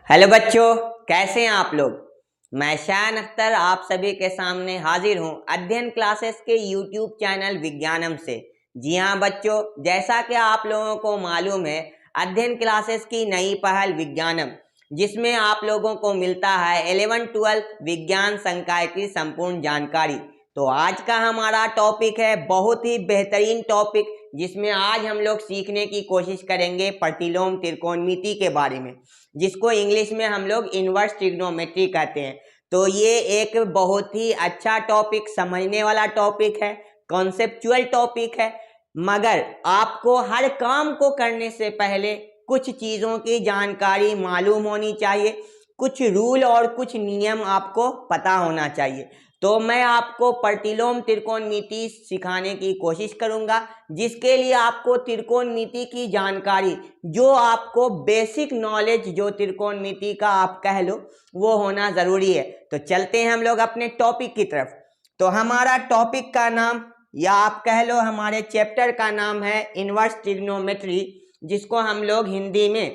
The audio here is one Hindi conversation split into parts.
हेलो बच्चों, कैसे हैं आप लोग। मैं शान अख्तर आप सभी के सामने हाजिर हूं अध्ययन क्लासेस के यूट्यूब चैनल विज्ञानम से। जी हाँ बच्चों, जैसा कि आप लोगों को मालूम है, अध्ययन क्लासेस की नई पहल विज्ञानम, जिसमें आप लोगों को मिलता है 11-12 विज्ञान संकाय की संपूर्ण जानकारी। तो आज का हमारा टॉपिक है बहुत ही बेहतरीन टॉपिक, जिसमें आज हम लोग सीखने की कोशिश करेंगे प्रतिलोम त्रिकोणमिति के बारे में, जिसको इंग्लिश में हम लोग इनवर्स ट्रिग्नोमेट्री कहते हैं। तो ये एक बहुत ही अच्छा टॉपिक, समझने वाला टॉपिक है, कॉन्सेप्चुअल टॉपिक है, मगर आपको हर काम को करने से पहले कुछ चीज़ों की जानकारी मालूम होनी चाहिए, कुछ रूल और कुछ नियम आपको पता होना चाहिए। तो मैं आपको प्रतिलोम त्रिकोणमिति सिखाने की कोशिश करूंगा, जिसके लिए आपको त्रिकोणमिति की जानकारी, जो आपको बेसिक नॉलेज जो त्रिकोणमिति का आप कह लो, वो होना ज़रूरी है। तो चलते हैं हम लोग अपने टॉपिक की तरफ। तो हमारा टॉपिक का नाम, या आप कह लो हमारे चैप्टर का नाम है इनवर्स ट्रिग्नोमेट्री, जिसको हम लोग हिंदी में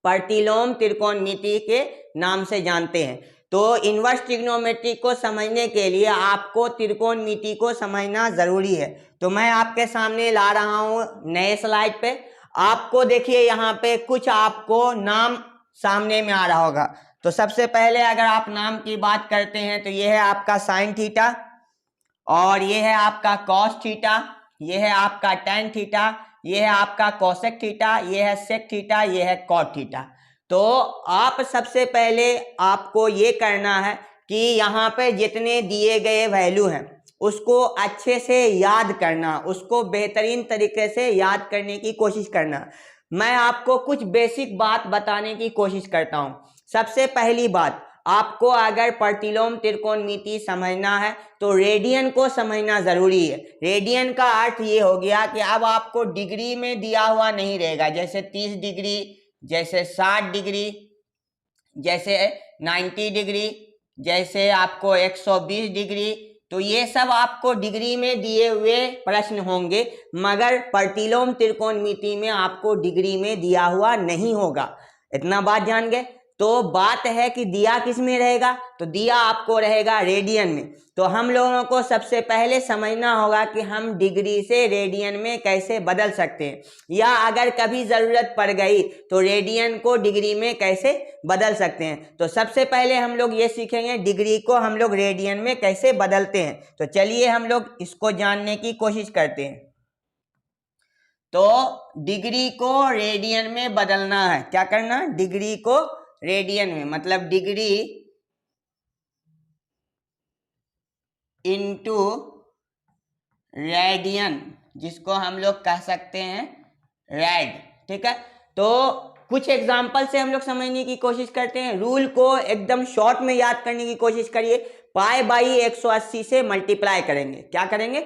प्रतिलोम त्रिकोणमिति के नाम से जानते हैं। तो इनवर्स ट्रिग्नोमेट्री को समझने के लिए आपको त्रिकोणमिति को समझना जरूरी है। तो मैं आपके सामने ला रहा हूं नए स्लाइड पे। आपको देखिए यहाँ पे कुछ आपको नाम सामने में आ रहा होगा। तो सबसे पहले अगर आप नाम की बात करते हैं तो ये है आपका साइन थीटा, और ये है आपका कॉस थीटा, ये है आपका टेन थीटा, ये है आपका कोसेक थीटा, ये है सेक थीटा, ये है कॉट थीटा। तो आप सबसे पहले आपको ये करना है कि यहाँ पे जितने दिए गए वैल्यू हैं उसको अच्छे से याद करना, उसको बेहतरीन तरीके से याद करने की कोशिश करना। मैं आपको कुछ बेसिक बात बताने की कोशिश करता हूँ। सबसे पहली बात, आपको अगर प्रतिलोम त्रिकोणमिति समझना है तो रेडियन को समझना जरूरी है। रेडियन का अर्थ ये हो गया कि अब आपको डिग्री में दिया हुआ नहीं रहेगा, जैसे 30 डिग्री, जैसे 60 डिग्री, जैसे 90 डिग्री, जैसे आपको 120 डिग्री। तो ये सब आपको डिग्री में दिए हुए प्रश्न होंगे, मगर प्रतिलोम त्रिकोणमिति में आपको डिग्री में दिया हुआ नहीं होगा। इतना बात जान गए। तो बात है कि दिया किस में रहेगा, तो दिया आपको रहेगा रेडियन में। तो हम लोगों को सबसे पहले समझना होगा कि हम डिग्री से रेडियन में कैसे बदल सकते हैं, या अगर कभी ज़रूरत पड़ गई तो रेडियन को डिग्री में कैसे बदल सकते हैं। तो सबसे पहले हम लोग ये सीखेंगे डिग्री को हम लोग रेडियन में कैसे बदलते हैं। तो चलिए हम लोग इसको जानने की कोशिश करते हैं। तो डिग्री को रेडियन में बदलना है, क्या करना, डिग्री को रेडियन में, मतलब डिग्री इनटू रेडियन, जिसको हम लोग कह सकते हैं रेड। ठीक है, तो कुछ एग्जांपल से हम लोग समझने की कोशिश करते हैं। रूल को एकदम शॉर्ट में याद करने की कोशिश करिए। पाई बाई 180 से मल्टीप्लाई करेंगे, क्या करेंगे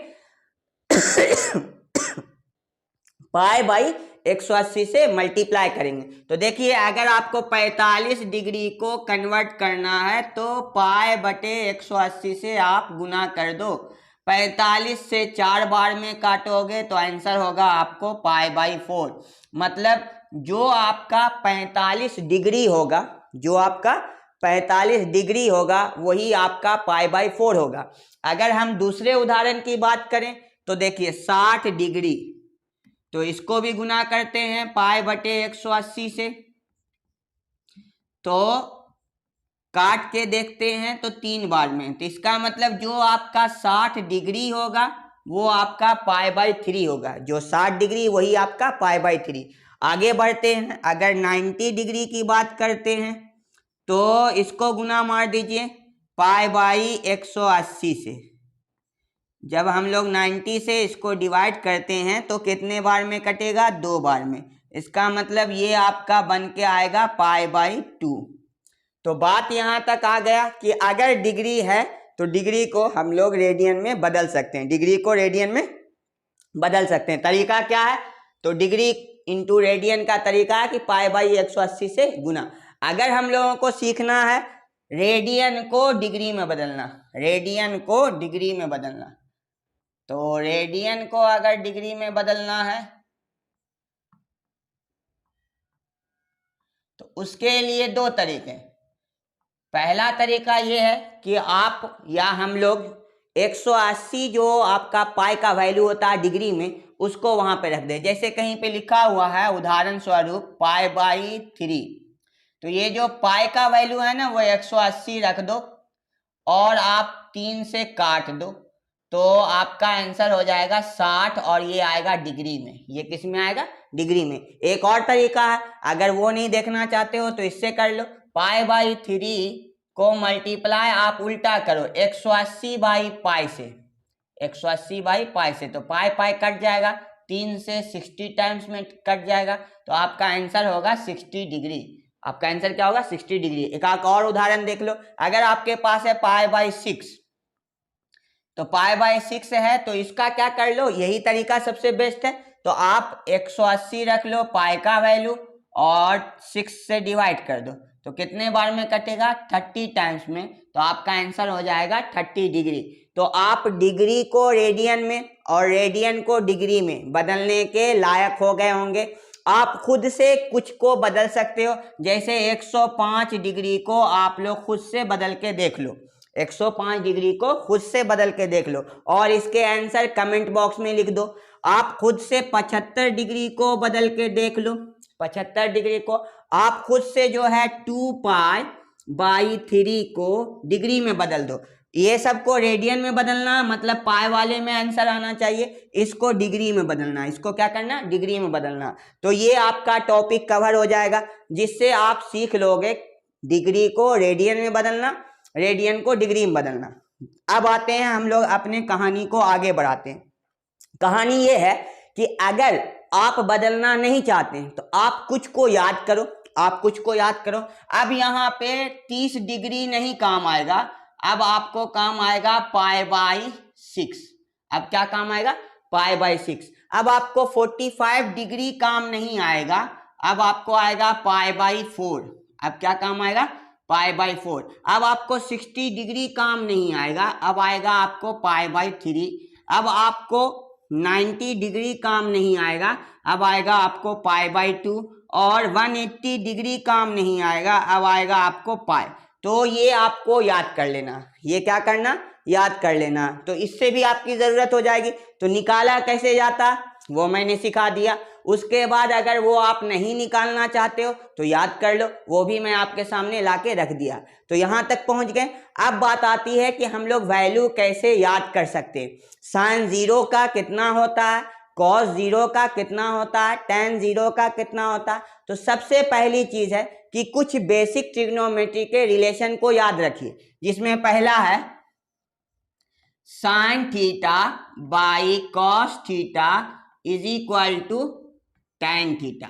पाई बाई 180 से मल्टीप्लाई करेंगे। तो देखिए, अगर आपको 45 डिग्री को कन्वर्ट करना है तो पाई बटे 180 से आप गुना कर दो। 45 से 4 बार में काटोगे तो आंसर होगा आपको पाई बाई 4। मतलब जो आपका 45 डिग्री होगा, जो आपका 45 डिग्री होगा वही आपका पाई बाई 4 होगा। अगर हम दूसरे उदाहरण की बात करें तो देखिए 60 डिग्री, तो इसको भी गुना करते हैं पाई बटे 180 से। तो काट के देखते हैं तो 3 बार में, तो इसका मतलब जो आपका 60 डिग्री होगा वो आपका पाई बाई 3 होगा। जो 60 डिग्री वही आपका पाई बाई 3। आगे बढ़ते हैं, अगर 90 डिग्री की बात करते हैं तो इसको गुना मार दीजिए पाई बाई 180 से। जब हम लोग 90 से इसको डिवाइड करते हैं तो कितने बार में कटेगा, 2 बार में। इसका मतलब ये आपका बन के आएगा पाई बाई 2। तो बात यहाँ तक आ गया कि अगर डिग्री है तो डिग्री को हम लोग रेडियन में बदल सकते हैं, डिग्री को रेडियन में बदल सकते हैं। तरीका क्या है, तो डिग्री इंटू रेडियन का तरीका है कि पाई बाई 180 से गुना। अगर हम लोगों को सीखना है रेडियन को डिग्री में बदलना, रेडियन को डिग्री में बदलना, तो रेडियन को अगर डिग्री में बदलना है तो उसके लिए दो तरीके। पहला तरीका ये है कि आप या हम लोग 180 जो आपका पाई का वैल्यू होता है डिग्री में, उसको वहां पे रख दें। जैसे कहीं पे लिखा हुआ है उदाहरण स्वरूप पाई बाई 3, तो ये जो पाई का वैल्यू है ना वो 180 रख दो और आप 3 से काट दो, तो आपका आंसर हो जाएगा 60 और ये आएगा डिग्री में। ये किस में आएगा? डिग्री में। एक और तरीका है, अगर वो नहीं देखना चाहते हो तो इससे कर लो। पाई बाई 3 को मल्टीप्लाई आप उल्टा करो 180 बाई पाई से, 180 बाई पाई से, तो पाई पाई कट जाएगा, 3 से 60 टाइम्स में कट जाएगा, तो आपका आंसर होगा 60 डिग्री। आपका आंसर क्या होगा? 60 डिग्री। एक और उदाहरण देख लो। अगर आपके पास है पाई बाई 6, तो पाई बाई 6 है तो इसका क्या कर लो, यही तरीका सबसे बेस्ट है। तो आप 180 रख लो पाई का वैल्यू और 6 से डिवाइड कर दो, तो कितने बार में कटेगा? 30 टाइम्स में, तो आपका आंसर हो जाएगा 30 डिग्री। तो आप डिग्री को रेडियन में और रेडियन को डिग्री में बदलने के लायक हो गए होंगे। आप खुद से कुछ को बदल सकते हो, जैसे 105 डिग्री को आप लोग खुद से बदल के देख लो, 105 डिग्री को खुद से बदल के देख लो और इसके आंसर कमेंट बॉक्स में लिख दो। आप खुद से 75 डिग्री को बदल के देख लो, 75 डिग्री को आप खुद से जो है 2 पाई बाई 3 को डिग्री में बदल दो। ये सबको रेडियन में बदलना, मतलब पाई वाले में आंसर आना चाहिए, इसको डिग्री में बदलना, इसको क्या करना? डिग्री में बदलना। तो ये आपका टॉपिक कवर हो जाएगा, जिससे आप सीख लोगे डिग्री को रेडियन में बदलना, रेडियन को डिग्री में बदलना। अब आते हैं हम लोग अपने कहानी को आगे बढ़ाते हैं। कहानी ये है कि अगर आप बदलना नहीं चाहते तो आप कुछ को याद करो, आप कुछ को याद करो। अब यहाँ पे 30 डिग्री नहीं काम आएगा, अब आपको काम आएगा पाई बाई 6। अब क्या काम आएगा? Pi by 6। अब आपको 45 डिग्री काम नहीं आएगा, अब आपको आएगा पाई बाई 4। अब क्या काम आएगा? Pi by 4। अब आपको 60 डिग्री काम नहीं आएगा, अब आएगा आपको पाई बाई 3। अब आपको 90 डिग्री काम नहीं आएगा, अब आएगा आपको पाई बाई 2। और 180 डिग्री काम नहीं आएगा, अब आएगा आपको पाई। तो ये आपको याद कर लेना, ये क्या करना? याद कर लेना। तो इससे भी आपकी ज़रूरत हो जाएगी। तो निकाला कैसे जाता वो मैंने सिखा दिया। उसके बाद अगर वो आप नहीं निकालना चाहते हो तो याद कर लो, वो भी मैं आपके सामने लाके रख दिया। तो यहाँ तक पहुँच गए। अब बात आती है कि हम लोग वैल्यू कैसे याद कर सकते हैं। साइन 0 का कितना होता है, कॉस 0 का कितना होता है, tan 0 का कितना होता है। तो सबसे पहली चीज है कि कुछ बेसिक ट्रिग्नोमेट्री के रिलेशन को याद रखिए, जिसमें पहला है sine theta by cos theta is equal to tan theta.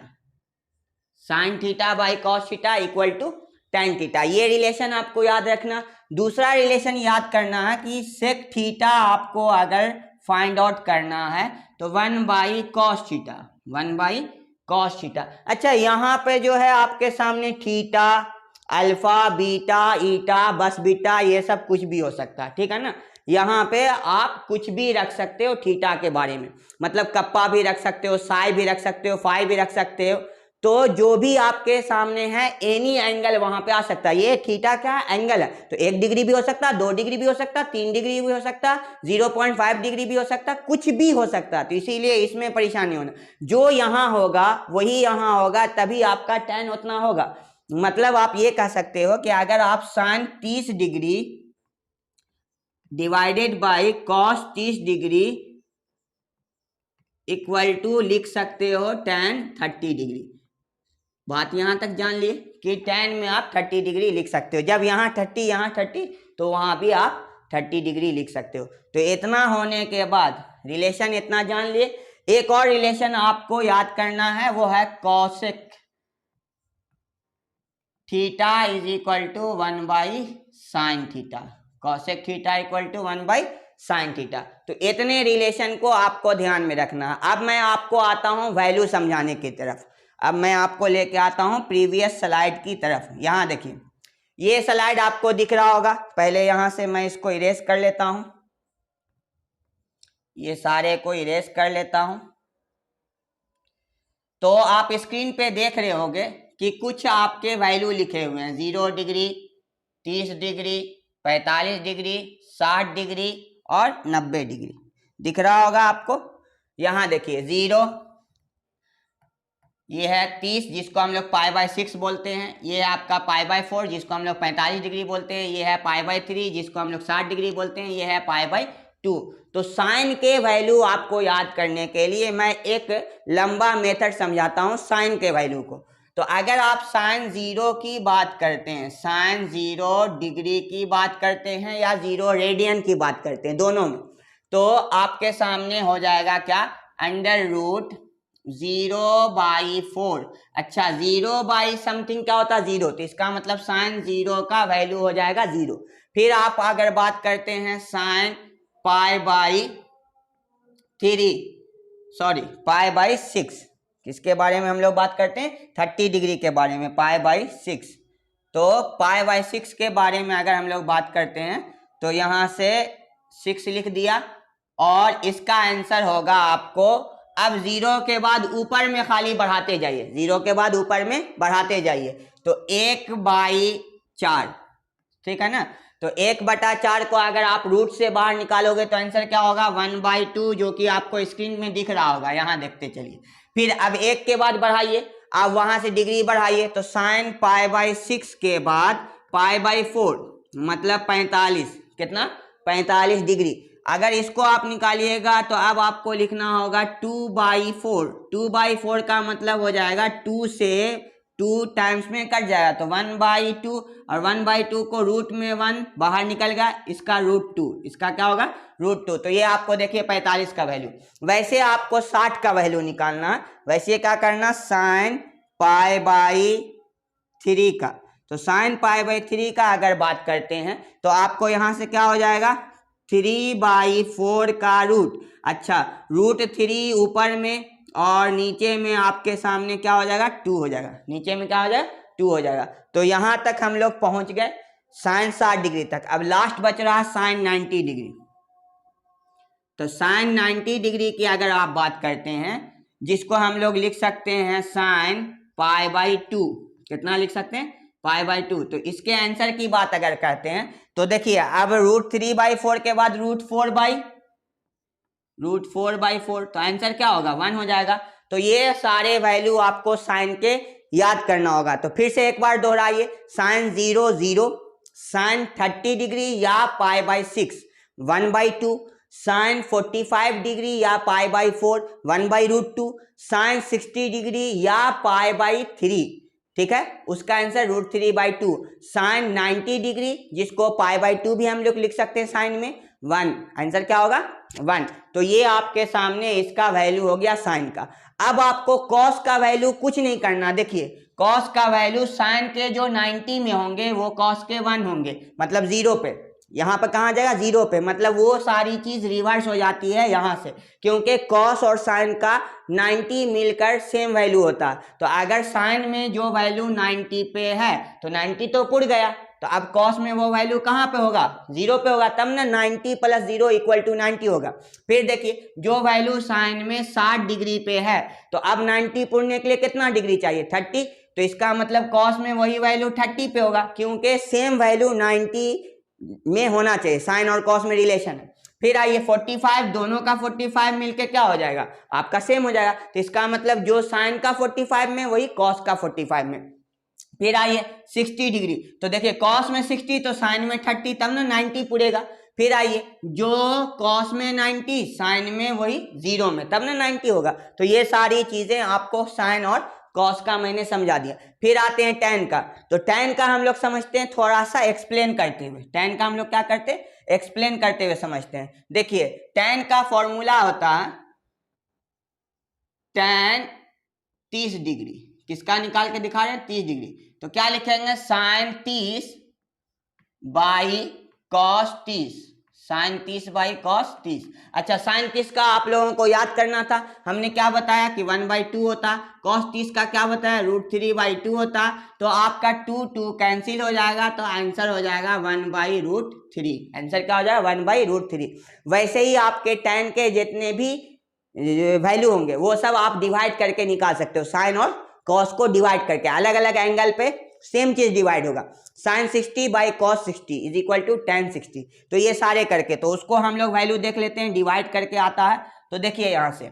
Sine theta by cos theta equal to tan theta, ये रिलेशन आपको याद रखना। दूसरा रिलेशन याद करना है कि सेक थीटा आपको अगर फाइंड आउट करना है तो 1 by cos theta, 1 by cos theta. अच्छा, यहाँ पे जो है आपके सामने थीटा, अल्फा, बीटा, ईटा, बस बीटा, ये सब कुछ भी हो सकता है, ठीक है ना। यहाँ पे आप कुछ भी रख सकते हो थीटा के बारे में, मतलब कप्पा भी रख सकते हो, साई भी रख सकते हो, फाई भी रख सकते हो। तो जो भी आपके सामने है एनी एंगल वहां पे आ सकता है। ये थीटा क्या है? एंगल है। तो 1 डिग्री भी हो सकता है, 2 डिग्री भी हो सकता है, 3 डिग्री भी हो सकता है, 0.5 डिग्री भी हो सकता है, कुछ भी हो सकता है। तो इसीलिए इसमें परेशानी होना, जो यहाँ होगा वही यहाँ होगा, तभी आपका tan उतना होगा। मतलब आप ये कह सकते हो कि अगर आप sine 30 degree divided by cos 30 degree equal to लिख सकते हो tan 30 डिग्री। बात यहां तक जान लिए कि tan में आप 30 डिग्री लिख सकते हो। जब यहाँ 30 यहाँ 30, तो वहां भी आप 30 डिग्री लिख सकते हो। तो इतना होने के बाद रिलेशन इतना जान लिए। एक और रिलेशन आपको याद करना है, वो है cosec theta is equal to 1 by sine theta. Cosec theta equal to 1 by sine theta. तो इतने रिलेशन को आपको ध्यान में रखना। अब मैं आपको आता हूं वैल्यू समझाने की तरफ। अब मैं आपको लेके आता हूं प्रीवियस स्लाइड की तरफ। यहां देखिए, ये स्लाइड आपको दिख रहा होगा। पहले यहां से मैं इसको इरेज कर लेता हूं, ये सारे को इरेज कर लेता हूं। तो आप स्क्रीन पे देख रहे होंगे कि कुछ आपके वैल्यू लिखे हुए हैं 0 डिग्री, 30 डिग्री, 45 डिग्री, 60 डिग्री और 90 डिग्री। दिख रहा होगा आपको। यहाँ देखिए 0, ये है 30 जिसको हम लोग π/6 बोलते हैं। ये है आपका π/4 जिसको हम लोग 45 डिग्री बोलते हैं। ये है π/3 जिसको हम लोग 60 डिग्री बोलते हैं। ये है π/2। तो साइन के वैल्यू आपको याद करने के लिए मैं एक लंबा मेथड समझाता हूँ साइन के वैल्यू को। तो अगर आप साइन 0 की बात करते हैं, साइन 0 डिग्री की बात करते हैं या 0 रेडियन की बात करते हैं, दोनों में, तो आपके सामने हो जाएगा क्या, √0/4। अच्छा 0 समथिंग क्या होता है, 0, तो इसका मतलब साइन 0 का वैल्यू हो जाएगा 0। फिर आप अगर बात करते हैं साइन π/6, किसके बारे में हम लोग बात करते हैं, 30 डिग्री के बारे में, π/6। तो π/6 के बारे में अगर हम लोग बात करते हैं तो यहाँ से 6 लिख दिया और इसका आंसर होगा आपको, अब 0 के बाद ऊपर में खाली बढ़ाते जाइए, 0 के बाद ऊपर में बढ़ाते जाइए, तो 1/4, ठीक है ना। तो 1/4 को अगर आप रूट से बाहर निकालोगे तो आंसर क्या होगा, 1/2, जो कि आपको स्क्रीन में दिख रहा होगा, यहाँ देखते चलिए। फिर अब 1 के बाद बढ़ाइए, अब वहां से डिग्री बढ़ाइए, तो साइन π/6 के बाद π/4 मतलब 45, कितना, 45 डिग्री। अगर इसको आप निकालिएगा तो अब आपको लिखना होगा 2/4। 2/4 का मतलब हो जाएगा 2 से 2 टाइम्स में कट जाएगा, तो 1/2, और 1/2 को रूट में 1 बाहर निकल गया, इसका √2, इसका क्या होगा, √2। तो ये आपको देखिए 45 का वैल्यू। वैसे आपको 60 का वैल्यू निकालना, वैसे क्या करना, साइन π/3 का, तो साइन π/3 का अगर बात करते हैं तो आपको यहाँ से क्या हो जाएगा, 3/4 का रूट। अच्छा √3 ऊपर में और नीचे में आपके सामने क्या हो जाएगा, 2 हो जाएगा, नीचे में क्या हो जाएगा, 2 हो जाएगा। तो यहाँ तक हम लोग पहुंच गए साइन 60 डिग्री तक। अब लास्ट बच रहा साइन 90 डिग्री। तो साइन 90 डिग्री की अगर आप बात करते हैं, जिसको हम लोग लिख सकते हैं साइन π/2, कितना लिख सकते हैं, π/2। तो इसके आंसर की बात अगर करते हैं तो देखिए अब √3/4 के बाद √4/4, तो आंसर क्या होगा, 1 हो जाएगा। तो ये सारे वैल्यू आपको साइन के याद करना होगा। तो फिर से एक बार दोहराइए, साइन 0 साइन 30 डिग्री या π/6 1/2, साइन 45 डिग्री या π/4 1/√2, साइन 60 डिग्री या π/3, ठीक है, उसका आंसर √3/2, साइन 90 डिग्री जिसको π/2 भी हम लोग लिख सकते हैं साइन में, 1, आंसर क्या होगा, 1। तो ये आपके सामने इसका वैल्यू हो गया साइन का। अब आपको कॉस का वैल्यू कुछ नहीं करना। देखिए कॉस का वैल्यू साइन के जो 90 में होंगे वो कॉस के 1 होंगे, मतलब 0 पे, यहाँ पे कहाँ जाएगा, 0 पे, मतलब वो सारी चीज रिवर्स हो जाती है यहाँ से, क्योंकि कॉस और साइन का 90 मिलकर सेम वैल्यू होता है। तो अगर साइन में जो वैल्यू 90 पे है तो 90 तो पुट गया, तो अब कॉस में वो वैल्यू कहाँ पे होगा, 0 पे होगा, तब ना 90 + 0 = 90 होगा। फिर देखिए जो वैल्यू साइन में 60 डिग्री पे है, तो अब 90 पुटने के लिए कितना डिग्री चाहिए, 30, तो इसका मतलब कॉस में वही वैल्यू 30 पे होगा, क्योंकि सेम वैल्यू 90 में होना चाहिए, साइन और कॉस में रिलेशन है। फिर आइए 45, दोनों का 45 मिलके क्या हो जाएगा, आपका सेम हो जाएगा, तो इसका मतलब जो साइन का 45 में वही कॉस का 45 में। फिर आइए 60 डिग्री, तो देखिए कॉस में 60 तो साइन में 30, तब ना 90 पुड़ेगा। फिर आइए जो कॉस में 90 साइन में वही 0 में, तब ना 90 होगा। तो ये सारी चीजें आपको साइन और कॉस का मैंने समझा दिया। फिर आते हैं tan का, तो tan का हम लोग समझते हैं थोड़ा सा एक्सप्लेन करते हुए। tan का हम लोग क्या करते हैं, एक्सप्लेन करते हुए समझते हैं। देखिए tan का फॉर्मूला होता है tan 30 डिग्री, किसका निकाल के दिखा रहे हैं, 30 डिग्री, तो क्या लिखेंगे, साइन 30/cos 30, साइन 30/cos 30। अच्छा साइन 30 का आप लोगों को याद करना था, हमने क्या बताया कि 1/2 होता, cos 30 का क्या बताया, √3/2 होता, तो आपका 2 कैंसिल हो जाएगा, तो आंसर हो जाएगा 1/√3, आंसर क्या हो जाएगा, 1/√3। वैसे ही आपके tan के जितने भी वैल्यू होंगे वो सब आप डिवाइड करके निकाल सकते हो, साइन और कॉस को डिवाइड करके, अलग अलग एंगल पे सेम चीज डिवाइड होगा। Sine 60 by cos 60 is equal to tan 60। तो ये सारे करके, तो उसको हम लोग वैल्यू देख लेते हैं, डिवाइड करके आता है। तो देखिए यहाँ से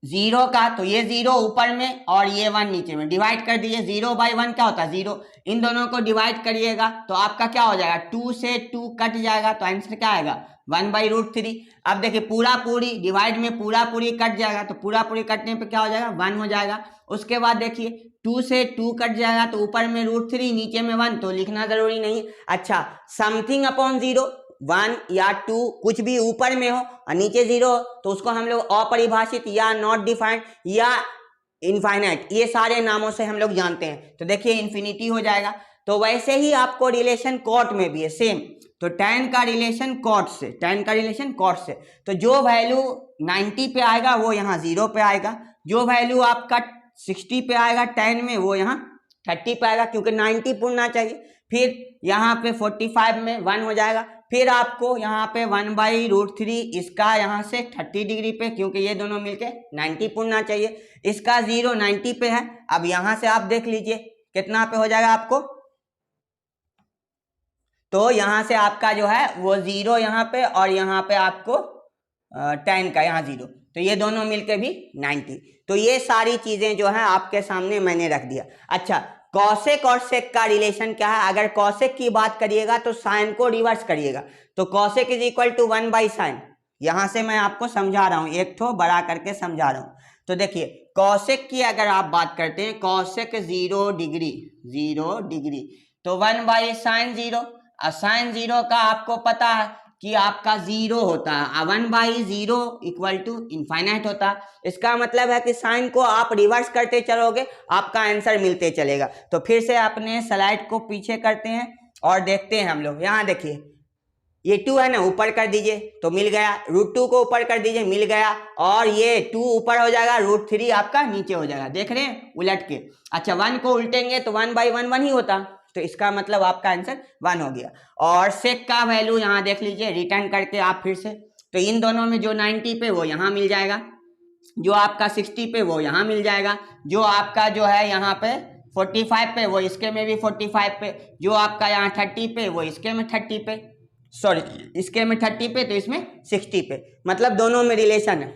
0 का, तो ये 0 ऊपर में और ये 1 नीचे में, डिवाइड कर दीजिए। 0 बाई 1 क्या होता है 0, इन दोनों को डिवाइड करिएगा तो आपका क्या हो जाएगा, 2 से 2 कट जाएगा, तो आंसर क्या आएगा 1/√3। अब देखिए पूरा पूरी डिवाइड में पूरा पूरी कट जाएगा, तो पूरा पूरी कटने पे क्या हो जाएगा 1 हो जाएगा। उसके बाद देखिए 2 से 2 कट जाएगा, तो ऊपर में √3 नीचे में 1, तो लिखना जरूरी नहीं। अच्छा, समथिंग अपॉन 0, 1 या 2 कुछ भी ऊपर में हो और नीचे 0 हो, तो उसको हम लोग अपरिभाषित या नॉट डिफाइंड या इनफाइनाइट, ये सारे नामों से हम लोग जानते हैं। तो देखिए इन्फिनिटी हो जाएगा। तो वैसे ही आपको रिलेशन कॉट में भी है सेम। तो tan का रिलेशन कॉट से, tan का रिलेशन कॉट से, तो जो वैल्यू 90 पे आएगा वो यहाँ 0 पे आएगा, जो वैल्यू आपका 60 पे आएगा tan में वो यहाँ 30 पे आएगा, क्योंकि 90 पूर्णना चाहिए। फिर यहाँ पे 45 में 1 हो जाएगा, फिर आपको यहाँ पे 1/√3, इसका यहाँ से 30 डिग्री पे, क्योंकि ये दोनों मिलके 90 पूर्णना चाहिए। इसका 0 90 पे है। अब यहाँ से आप देख लीजिए कितना पे हो जाएगा आपको, तो यहाँ से आपका जो है वो 0 यहाँ पे और यहाँ पे आपको tan का यहाँ 0, तो ये दोनों मिलके भी 90। तो ये सारी चीजें जो है आपके सामने मैंने रख दिया। अच्छा, कॉसेक और सेक का रिलेशन क्या है? अगर कॉसेक की बात करिएगा तो साइन को रिवर्स करिएगा, तो cosec is equal to 1/sin। यहां से मैं आपको समझा रहा हूं, एक ठो बड़ा करके समझा रहा हूं। तो देखिए कॉसेक की अगर आप बात करते हैं, कॉसेक 0 डिग्री, तो 1/sin 0, और साइन 0 का आपको पता है कि आपका 0 होता है, 1/0 इक्वल टू इनफाइनाइट होता है। इसका मतलब है कि साइन को आप रिवर्स करते चलोगे, आपका आंसर मिलते चलेगा। तो फिर से अपने स्लाइड को पीछे करते हैं और देखते हैं हम लोग। यहाँ देखिए ये 2 है ना, ऊपर कर दीजिए तो मिल गया, √2 को ऊपर कर दीजिए मिल गया, और ये 2 ऊपर हो जाएगा, √3 आपका नीचे हो जाएगा। देख रहे हैं उलट के। अच्छा, 1 को उल्टेंगे तो 1/1 1 ही होता, तो इसका मतलब आपका आंसर 1 हो गया। और सेक का वैल्यू यहाँ देख लीजिए, रिटर्न करके आप फिर से, तो इन दोनों में जो 90 पे वो यहाँ मिल जाएगा, जो आपका 60 पे वो यहाँ मिल जाएगा, जो आपका जो है यहाँ पे 45 पे वो इसके में भी 45 पे, जो आपका यहाँ 30 पे वो इसके में 30 पे, सॉरी इसके में 30 पे तो इसमें 60 पे, मतलब दोनों में रिलेशन है,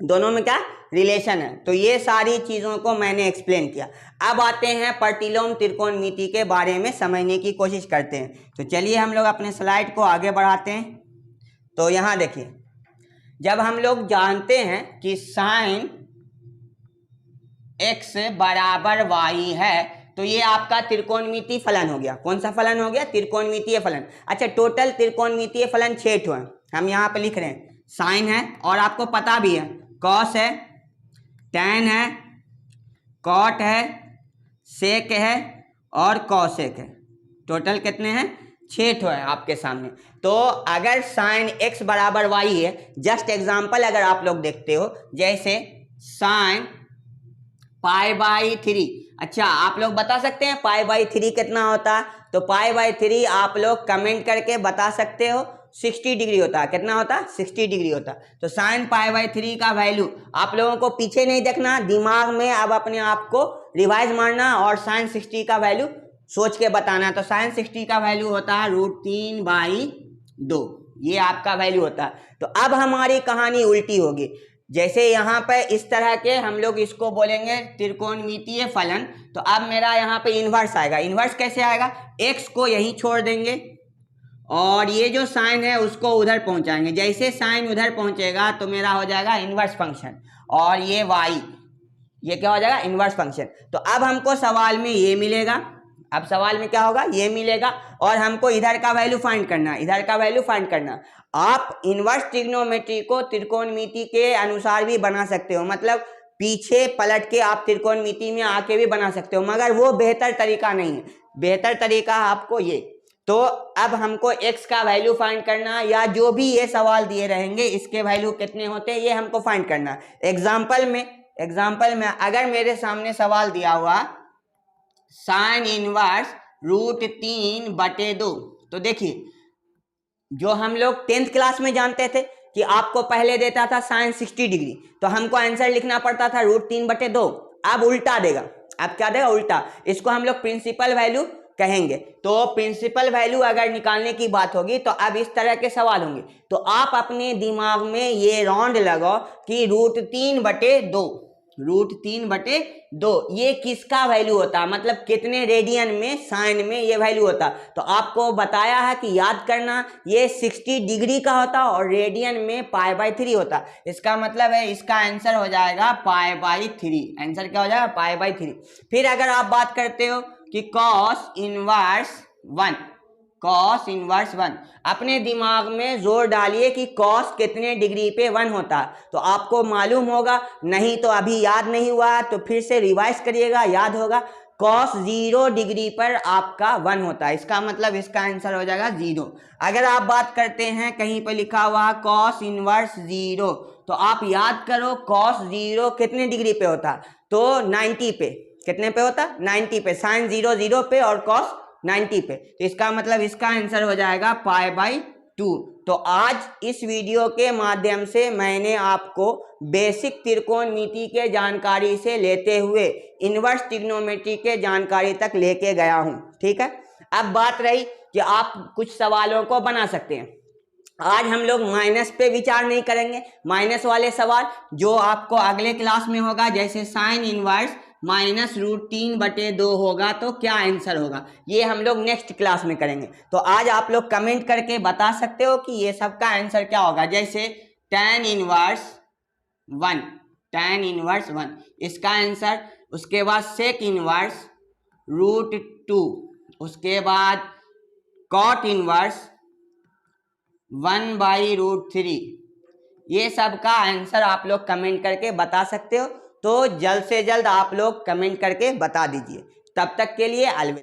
दोनों में क्या रिलेशन है। तो ये सारी चीजों को मैंने एक्सप्लेन किया। अब आते हैं प्रतिलोम त्रिकोणमिति के बारे में समझने की कोशिश करते हैं। तो चलिए हम लोग अपने स्लाइड को आगे बढ़ाते हैं। तो यहाँ देखिए, जब हम लोग जानते हैं कि साइन x बराबर y है, तो ये आपका त्रिकोणमितीय फलन हो गया। कौन सा फलन हो गया? त्रिकोणमितीय फलन। अच्छा, टोटल त्रिकोणमितीय फलन 6 ठो है, हम यहाँ पे लिख रहे हैं। साइन है, और आपको पता भी है कॉस है, टैन है, कॉट है, सेक है और कॉसेक है। टोटल कितने हैं? 6 ठो है आपके सामने। तो अगर साइन x बराबर y है, जस्ट एग्जांपल अगर आप लोग देखते हो, जैसे साइन π/3। अच्छा, आप लोग बता सकते हैं π/3 कितना होता है? तो π/3 आप लोग कमेंट करके बता सकते हो, 60 डिग्री होता है। कितना होता है? 60 डिग्री होता है। तो साइन π/3 का वैल्यू आप लोगों को पीछे नहीं देखना, दिमाग में अब अपने आप को रिवाइज मारना और साइन 60 का वैल्यू सोच के बताना। तो साइन 60 का वैल्यू होता है √3/2, ये आपका वैल्यू होता है। तो अब हमारी कहानी उल्टी होगी। जैसे यहाँ पे इस तरह के हम लोग इसको बोलेंगे त्रिकोणमितीय फलन, तो अब मेरा यहाँ पे इन्वर्स आएगा। इन्वर्स कैसे आएगा? x को यहीं छोड़ देंगे और ये जो साइन है उसको उधर पहुंचाएंगे। जैसे साइन उधर पहुंचेगा तो मेरा हो जाएगा इन्वर्स फंक्शन, और ये y, ये क्या हो जाएगा? Inverse function. तो अब हमको सवाल में ये मिलेगा, अब सवाल में क्या होगा? ये मिलेगा, और हमको इधर का वैल्यू फाइंड करना, इधर का वैल्यू फाइंड करना। आप इन्वर्स ट्रिग्नोमेट्री को त्रिकोणमिति के अनुसार भी बना सकते हो, मतलब पीछे पलट के आप त्रिकोणमिति में आके भी बना सकते हो, मगर वो बेहतर तरीका नहीं है। बेहतर तरीका आपको ये। तो अब हमको x का वैल्यू फाइंड करना, या जो भी ये सवाल दिए रहेंगे इसके वैल्यू कितने होते हैं ये हमको फाइंड करना। एग्जाम्पल में अगर मेरे सामने सवाल दिया हुआ साइन इनवर्स √3/2, तो देखिए जो हम लोग 10th क्लास में जानते थे कि आपको पहले देता था साइन 60 डिग्री, तो हमको आंसर लिखना पड़ता था √3/2। अब उल्टा देगा, अब क्या देगा, उल्टा। इसको हम लोग प्रिंसिपल वैल्यू कहेंगे। तो प्रिंसिपल वैल्यू अगर निकालने की बात होगी तो अब इस तरह के सवाल होंगे। तो आप अपने दिमाग में ये राउंड लगाओ कि √3/2, √3/2 ये किसका वैल्यू होता है, मतलब कितने रेडियन में, साइन में ये वैल्यू होता। तो आपको बताया है कि याद करना, ये 60 डिग्री का होता और रेडियन में π/3 होता। इसका मतलब है इसका आंसर हो जाएगा π/3। आंसर क्या हो जाएगा, π/3। फिर अगर आप बात करते हो कि cos इनवर्स 1, अपने दिमाग में जोर डालिए कि cos कितने डिग्री पे 1 होता है। तो आपको मालूम होगा, नहीं तो अभी याद नहीं हुआ तो फिर से रिवाइज करिएगा, याद होगा। cos 0 डिग्री पर आपका 1 होता है, इसका मतलब इसका आंसर हो जाएगा 0। अगर आप बात करते हैं, कहीं पर लिखा हुआ cos इनवर्स 0, तो आप याद करो cos 0 कितने डिग्री पे होता, तो 90 पे। कितने पे होता, 90 पे। साइन 0 0 पे और cos 90 पे। तो इसका मतलब इसका आंसर हो जाएगा π/2। तो आज इस वीडियो के माध्यम से मैंने आपको बेसिक त्रिकोणमिति के जानकारी से लेते हुए इनवर्स ट्रिग्नोमेट्री के जानकारी तक लेके गया हूं, ठीक है। अब बात रही कि आप कुछ सवालों को बना सकते हैं। आज हम लोग माइनस पे विचार नहीं करेंगे, माइनस वाले सवाल जो आपको अगले क्लास में होगा, जैसे साइन इनवर्स -√3/2 होगा तो क्या आंसर होगा, ये हम लोग नेक्स्ट क्लास में करेंगे। तो आज आप लोग कमेंट करके बता सकते हो कि ये सब का आंसर क्या होगा। जैसे tan इनवर्स 1, इसका आंसर। उसके बाद सेक इनवर्स √2, उसके बाद कॉट इनवर्स 1/√3, ये सब का आंसर आप लोग कमेंट करके बता सकते हो। तो जल्द से जल्द आप लोग कमेंट करके बता दीजिए। तब तक के लिए अलविदा।